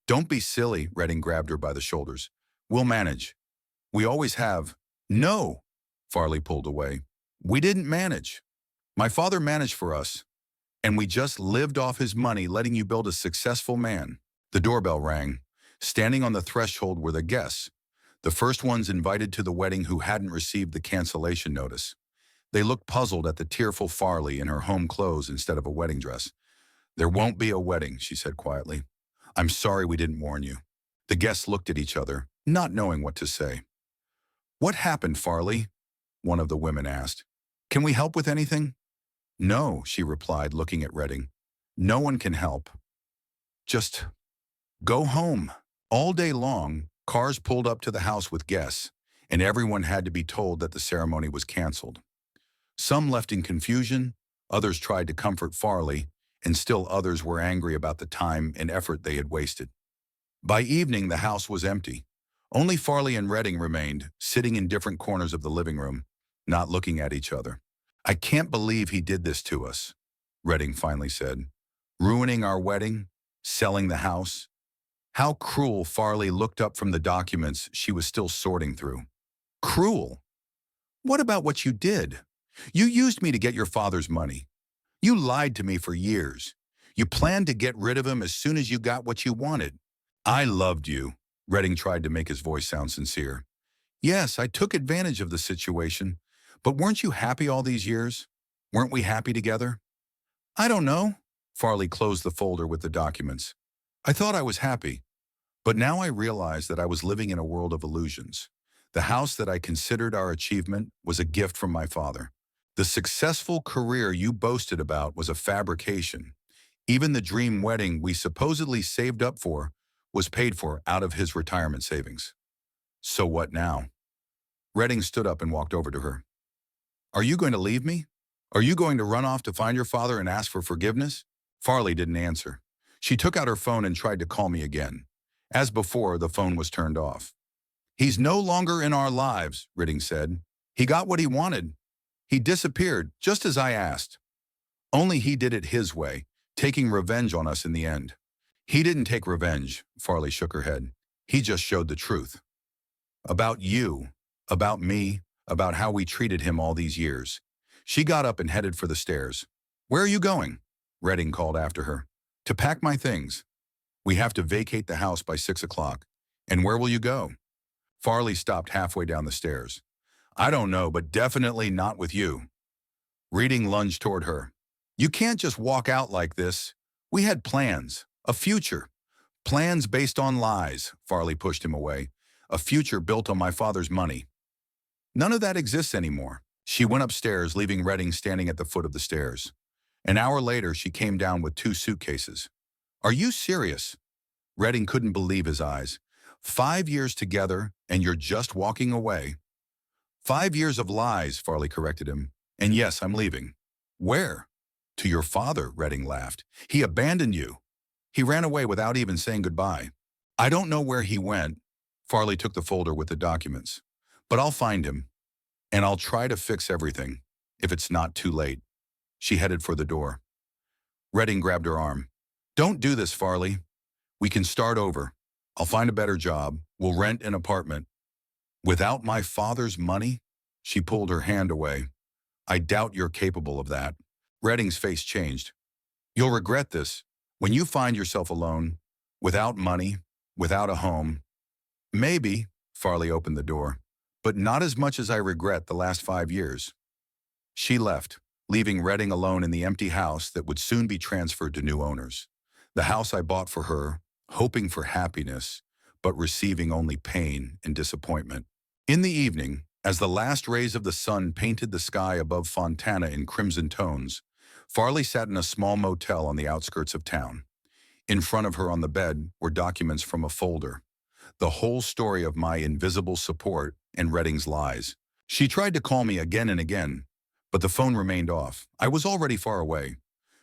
Don't be silly, Redding grabbed her by the shoulders. We'll manage. We always have. No, Farley pulled away. We didn't manage. My father managed for us, and we just lived off his money letting you build a successful man. The doorbell rang. Standing on the threshold were the guests, the first ones invited to the wedding who hadn't received the cancellation notice. They looked puzzled at the tearful Farley in her home clothes instead of a wedding dress. There won't be a wedding, she said quietly. I'm sorry we didn't warn you. The guests looked at each other, not knowing what to say. What happened, Farley? One of the women asked. Can we help with anything? No, she replied, looking at Redding. No one can help. Just go home. All day long, cars pulled up to the house with guests, and everyone had to be told that the ceremony was canceled. Some left in confusion, others tried to comfort Farley, and still others were angry about the time and effort they had wasted. By evening, the house was empty. Only Farley and Redding remained, sitting in different corners of the living room, not looking at each other. I can't believe he did this to us, Redding finally said. Ruining our wedding, selling the house. How cruel. Farley looked up from the documents she was still sorting through. Cruel? What about what you did? You used me to get your father's money. You lied to me for years. You planned to get rid of him as soon as you got what you wanted. I loved you. Redding tried to make his voice sound sincere. Yes, I took advantage of the situation, but weren't you happy all these years? Weren't we happy together? I don't know. Farley closed the folder with the documents. I thought I was happy, but now I realize that I was living in a world of illusions. The house that I considered our achievement was a gift from my father. The successful career you boasted about was a fabrication. Even the dream wedding we supposedly saved up for was paid for out of his retirement savings. So what now? Redding stood up and walked over to her. Are you going to leave me? Are you going to run off to find your father and ask for forgiveness? Farley didn't answer. She took out her phone and tried to call me again. As before, the phone was turned off. He's no longer in our lives, Redding said. He got what he wanted. He disappeared, just as I asked. Only he did it his way, taking revenge on us in the end. He didn't take revenge, Farley shook her head. He just showed the truth. About you, about me, about how we treated him all these years. She got up and headed for the stairs. Where are you going? Redding called after her. To pack my things. We have to vacate the house by 6 o'clock. And where will you go? Farley stopped halfway down the stairs. I don't know, but definitely not with you. Reading lunged toward her. You can't just walk out like this. We had plans, a future. Plans based on lies, Farley pushed him away. a future built on my father's money. None of that exists anymore. She went upstairs, leaving Redding standing at the foot of the stairs. An hour later, she came down with 2 suitcases. Are you serious? Redding couldn't believe his eyes. 5 years together, and you're just walking away. 5 years of lies, Farley corrected him. And yes, I'm leaving. Where? To your father, Redding laughed. He abandoned you. He ran away without even saying goodbye. I don't know where he went. Farley took the folder with the documents. But I'll find him, and I'll try to fix everything, if it's not too late. She headed for the door. Redding grabbed her arm. Don't do this, Farley. We can start over. I'll find a better job. We'll rent an apartment. Without my father's money? She pulled her hand away. I doubt you're capable of that. Redding's face changed. You'll regret this. When you find yourself alone, without money, without a home. Maybe, Farley opened the door, but not as much as I regret the last 5 years. She left, leaving Redding alone in the empty house that would soon be transferred to new owners. The house I bought for her, hoping for happiness, but receiving only pain and disappointment. In the evening, as the last rays of the sun painted the sky above Fontana in crimson tones, Farley sat in a small motel on the outskirts of town. In front of her on the bed were documents from a folder. The whole story of my invisible support and Redding's lies. She tried to call me again and again, but the phone remained off. I was already far away,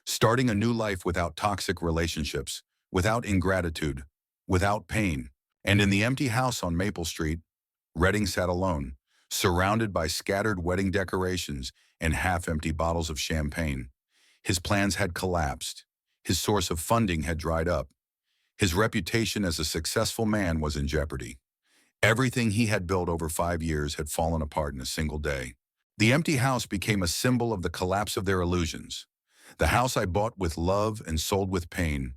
starting a new life without toxic relationships, without ingratitude, without pain. And in the empty house on Maple Street, Redding sat alone, surrounded by scattered wedding decorations and half-empty bottles of champagne. His plans had collapsed. His source of funding had dried up. His reputation as a successful man was in jeopardy. Everything he had built over 5 years had fallen apart in a single day. The empty house became a symbol of the collapse of their illusions. The house I bought with love and sold with pain.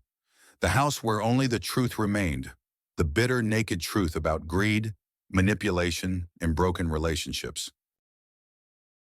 The house where only the truth remained, the bitter, naked truth about greed, manipulation, and broken relationships.